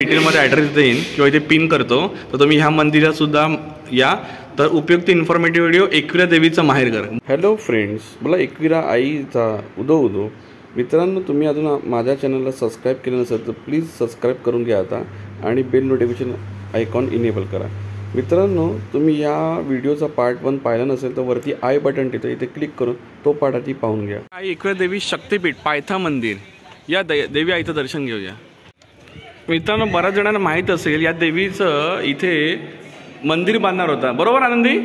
डिटेलमध्ये ॲड्रेस देईन किंवा इथे पिन करतो, तर तुम्ही ह्या मंदिरातसुद्धा या. तर उपयुक्त इन्फॉर्मेटिव्ह व्हिडिओ एकविरा देवीचं माहेरघर. हॅलो फ्रेंड्स, मला एकविरा आईचा उदो उदो. मित्रांनो, तुम्ही अजून माझ्या चॅनलला सबस्क्राईब केलं नसेल तर प्लीज सबस्क्राईब करून घ्या आता आणि बेल नोटिफिकेशन आयकॉन इनेबल करा. मित्रांनो, तुम्ही या व्हिडिओचा पार्ट 1 पाहिला नसेल तर वरती आय बटन तिथं इथे क्लिक करून तो पार्ट आधी पाहून घ्या. आई एकविरा देवी शक्तिपीठ पायथा मंदिर, या देवी आईचं दर्शन घेऊया. मित्रांनो, बऱ्याच जणांना माहीत असेल या देवीचं इथे मंदिर बांधणार होता, बरोबर आनंदी?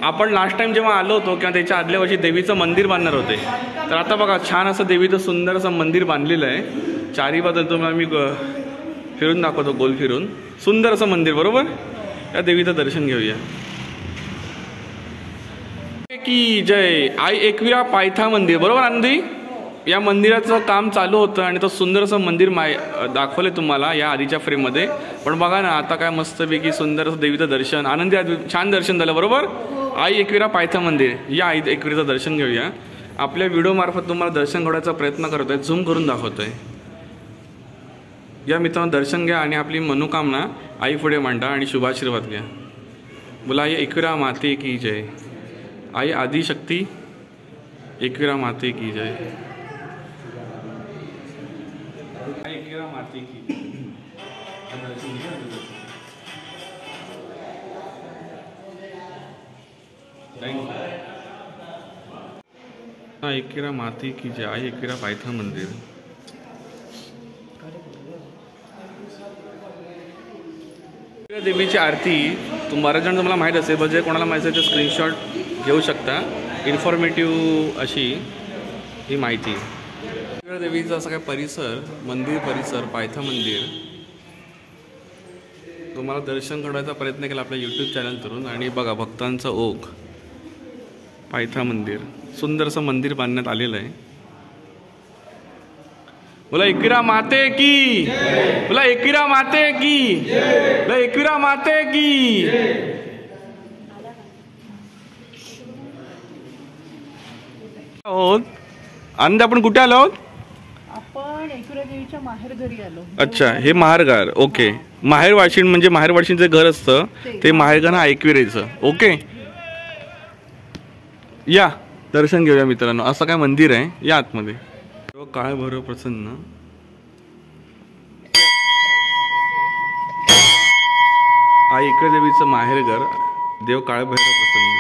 आपण लास्ट टाइम जेव्हा आलो होतो किंवा त्याच्या आदल्या वर्षी देवीचं मंदिर बांधणार होते. तर आता बघा, छान असं देवीचं सुंदर असं मंदिर बांधलेलं आहे. चारी बाजूला तुम्हाला मी फिरून दाखवतो, गोल फिरून. सुंदर असं मंदिर, बरोबर? या देवीचं दर्शन घेऊया. की जय आई एकविरा पायथा मंदिर, बरोबर आनंदी? या मंदिराचं काम चालू होतं आणि तो सुंदर असं मंदिर दाखवले तुम्हाला या आधीच्या फ्रेममध्ये. पण बघा ना, आता काय मस्तपैकी सुंदर असं देवीचं दर्शन. आनंदी छान दर्शन झालं, बरोबर? आई एकविरा पायथा मंदिर, या आई एकविराचं दर्शन घेऊया. आपल्या व्हिडिओमार्फत तुम्हाला दर्शन घडवायचा प्रयत्न करतोय, झूम करून दाखवतोय. या मित्रांनो, दर्शन घ्या आणि आपली मनोकामना आई पुढे मांडा आणि शुभाशीर्वाद घ्या. बोला आई एकविरा माते की जय. आई आदिशक्ती एकविरा माते की जय. एकविरा माते की हाँ एकविरा माते की जय. आई एकविरा पायथा मंदिर. देवीची आरती बऱ्याच जण तुम्हाला माहीत असेल, म्हणजे कोणाला माहीत असेल तर स्क्रीनशॉट घेऊ शकता. इन्फॉर्मेटिव्ह अशी ही माहिती. देवीचा असं काय परिसर, मंदिर परिसर, पायथा मंदिर तुम्हाला दर्शन घडवायचा प्रयत्न केला आपल्या यूट्यूब चॅनल करून. आणि बघा, भक्तांचा ओघ, पायथा मंदिर, सुंदर असं मंदिर बांधण्यात आलेलं आहे. बोला एकविरा माते की, बोला एकविरा माते की, बोला एकविरा माते की. आनंद, आपण कुठे आलो आहोत? आपण एकविरा देवीच्या माहेर घरी आलो. अच्छा, हे माहेरघर. ओके, माहेर वाशिण म्हणजे माहेर वाशिणचं घर असतं ते माहेरघर हा एकविरेचं. ओके, या दर्शन घेऊया मित्रांनो. असं काय मंदिर आहे, या आतमध्ये. काळ भैरव प्रसन्न. आई एकविरा देवीचं माहेरघर, देव काळ भैरव प्रसन्न.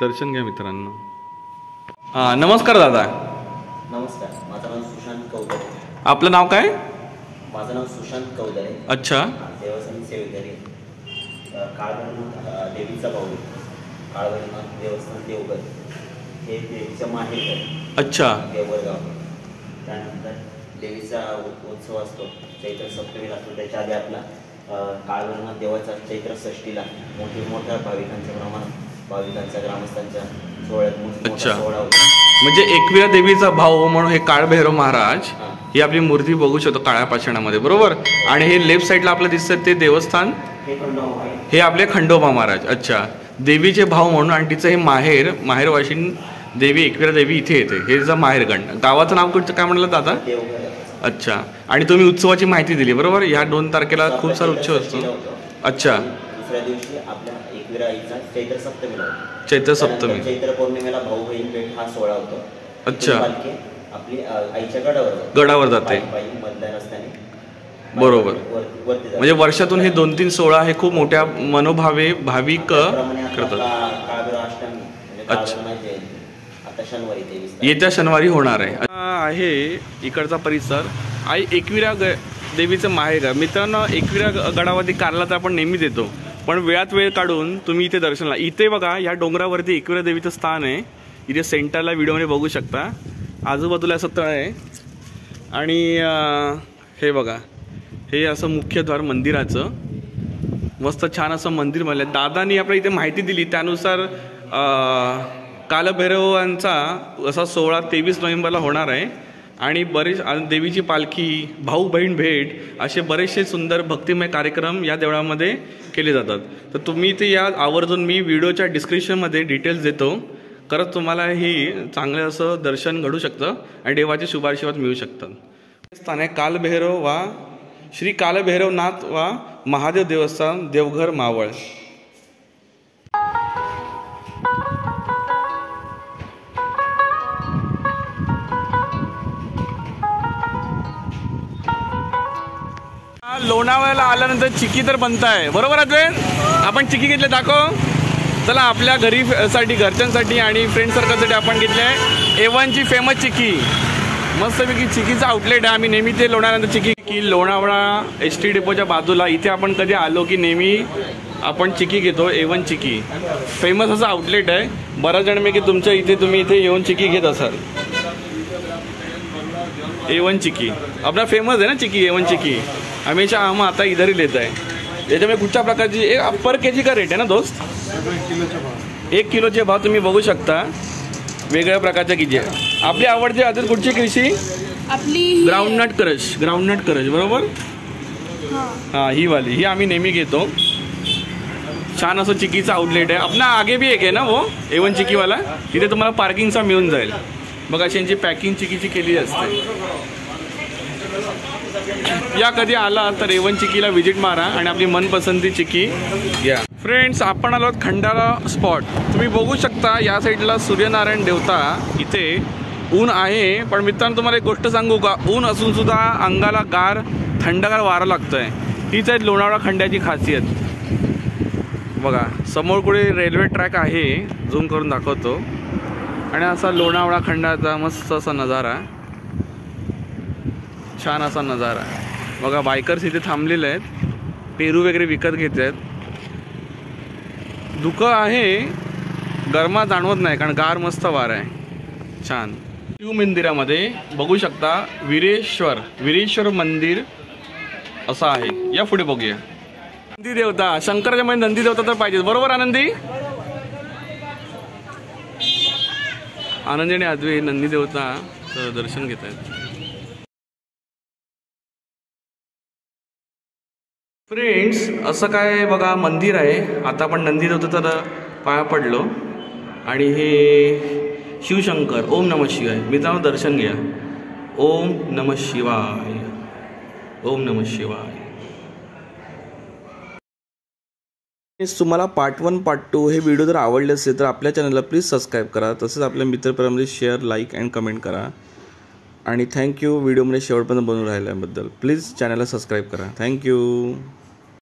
दर्शन घ्या मित्रांनो. हा, नमस्कार दादा. नमस्कार, माझं नाव सुशांत कौदरे. आपलं नाव काय? माझं नाव सुशांत कौदरे. अच्छा. देवस्थान सेवेकरी, काळभैरवनाथ देवीचा भाऊ, काळभैरवनाथ देवस्थान देवघर, हे देवीचं माहेर. अच्छा. देवरगाव. त्यानंतर देवीचा उत्सव असतो, चैत्र सप्तमीला असतो. त्याच्या आधी आपला काळभैरवनाथ देवाचा चैत्र षष्टीला मोठ्या भाविकांच्या प्रमाणात, भाविकांच्या ग्रामस्थांच्या सोहळ्यात मोठा सोहळा होता. म्हणजे एकविरा देवीचा भाऊ म्हणून हे काळभैरव महाराज ही आपली मूर्ती बघू शकतो काळ्या पाषाणामध्ये, बरोबर? आणि हे लेफ्ट साईडला आपलं दिसतं ते देवस्थान, हे आपले खंडोबा महाराज. अच्छा, देवीचे भाऊ म्हणून. आणि तिचं हे माहेर वाशिण देवी एकविरा देवी इथे येते. हे तिचं माहेरगण. गावाचं नाव कुठचं काय म्हणलं दादा? अच्छा. आणि तुम्ही उत्सवाची माहिती दिली, बरोबर? ह्या 2 तारखेला खूप सारा उत्सव असतो. अच्छा. दुसऱ्या दिवशी आपल्या एकविरा आईचा चैत्र सप्तमीला, चैत्र सप्तमी, चैत्र पौर्णिमेला भाऊ बहीण भेट हा सोहळा होतो. अच्छा. आपली आईच्या गडावर जाते, मधल्या रस्त्याने, बरोबर? म्हणजे वर्षातून हे 2-3 सोहळा हे खूप मोठ्या मनोभावे भाविक करतात. अच्छा, येत्या शनिवारी होणार आहे. इकडचा परिसर आई एकविरा देवीचं माहेरघर. मित्रांनो, एकविरा गडावरती कारला तर आपण नेहमीच येतो, पण वेळात वेळ काढून तुम्ही इथे दर्शनला. इथे बघा, या डोंगरावरती एकविरा देवीचं स्थान आहे. इथे सेंटरला व्हिडिओमध्ये बघू शकता. आजूबाजूला असं तळ आहे. आणि हे बघा, हे असं मुख्यद्वार मंदिराचं मस्त छान असं मंदिर बनलं. दादानी आपल्या इथे माहिती दिली त्यानुसार कालभैरवांचा असा सोहळा 23 नोव्हेंबरला होणार आहे. आणि बरेच देवीची पालखी, भाऊ बहीण भेट, असे बरेचसे सुंदर भक्तिमय कार्यक्रम या देवळामध्ये केले जातात. तर तुम्ही इथे या आवर्जून, मी व्हिडिओच्या डिस्क्रिप्शनमध्ये डिटेल्स देतो. खरंच तुम्हाला ही चांगलं असं दर्शन घडू शकतं आणि देवाचे शुभाशीर्वाद मिळू शकतात. स्थान आहे कालभैरव वा श्री कालभैरवनाथ वा महादेव देवस्थान देवघर मावळ. लोणावळ्याला आल्यानंतर चिकी तर बनताय, बरोबर अद्वैत? आपण चिकी घेतले, दाखव. चला आपल्या साठी घरच्यांसाठी आणि फ्रेंड सर्कलसाठी आपण घेतले आहे A1ची फेमस चिकी. मस्तपैकी चिकीचा आउटलेट आहे. आम्ही नेहमी ते लोणावळ्यानंतर चिकी की लोणावळा ST डेपोच्या बाजूला इथे आपण कधी आलो की नेहमी आपण चिकी घेतो. A1 चिकी फेमस असं आउटलेट आहे. बऱ्याच जण की तुमच्या इथे तुम्ही इथे येऊन चिकी घेत असाल. A1 चिकी आपला फेमस आहे ना चिकी. A1 चिकी हमेशा हम आता इधर ही लेता है. याच्यामध्ये कुठच्या प्रकारची पर केजी का रेट आहे ना दोस्त? 1 किलोचे भाव तुम्ही बघू शकता. वेगळ्या प्रकारच्या किती आहे. आपली आवडती आदत कुठची कृषी? आपली ग्राउंडनट क्रश बरोबर. हां ही वाली ही आम्ही नेहमी घेतो. छान असं चिकीचं आउटलेट आहे. आपला आगे भी एक आहे ना वो A1 चिकीवाला. तिथे तुम्हाला पार्किंगचा मिळून जाईल. बघा अशी यांची पॅकिंग चिकीची केली असते. या कधी आला तर A1 चिकीला व्हिजिट मारा आणि आपली मनपसंती चिकी घ्या. फ्रेंड्स आपण आलो खंडाळा स्पॉट. तुम्ही बघू शकता या साईडला सूर्यनारायण देवता. इथे ऊन आहे पण मित्रांनो तुम्हाला एक गोष्ट सांगू का, ऊन असून सुद्धा अंगाला गार थंडगार वारा लागतोय. हीच आहे लोणावळा खंड्याची खासियत. बघा समोर कुठे रेल्वे ट्रॅक आहे, झूम करून दाखवतो. आणि असा लोणावळा खंडाचा मस्त असा नजारा, छान असा नजारा. बघा बायकर्स इथे थांबलेले आहेत, पेरू वगैरे विकत घेत आहेत. धुकं आहे, गरमा जाणवत नाही कारण गार मस्त वारा आहे. छान. शिव मंदिरामध्ये बघू शकता वीरेश्वर मंदिर असं आहे. या पुढे बघूया. नंदी देवता, शंकराच्या मध्ये नंदी देवता तर पाहिजे, बरोबर आनंदी? आनंदी आणि अद्वैत नंदी देवता दर्शन घेत आहेत. फ्रेंड्स असं काय बघा मंदिर आहे. आता आपण नंदी देवता तर पाया पडलो आणि हे शिवशंकर ओम नमः शिवाय. मित्रांनो दर्शन घ्या. ओम नमः शिवाय, ओम नमः शिवाय. तुम्हाला पार्ट 1 पार्ट 2 हे व्हिडिओ जर आवडले असेल तर आपल्या चॅनलला प्लीज सबस्क्राईब करा. तसेच आपल्या मित्रपरिवारामध्ये शेअर, लाईक अँड कमेंट करा. आणि थँक्यू व्हिडिओमध्ये शेवटपर्यंत बनवून राहिल्याबद्दल. प्लीज चॅनलला सबस्क्राईब करा. थँक्यू.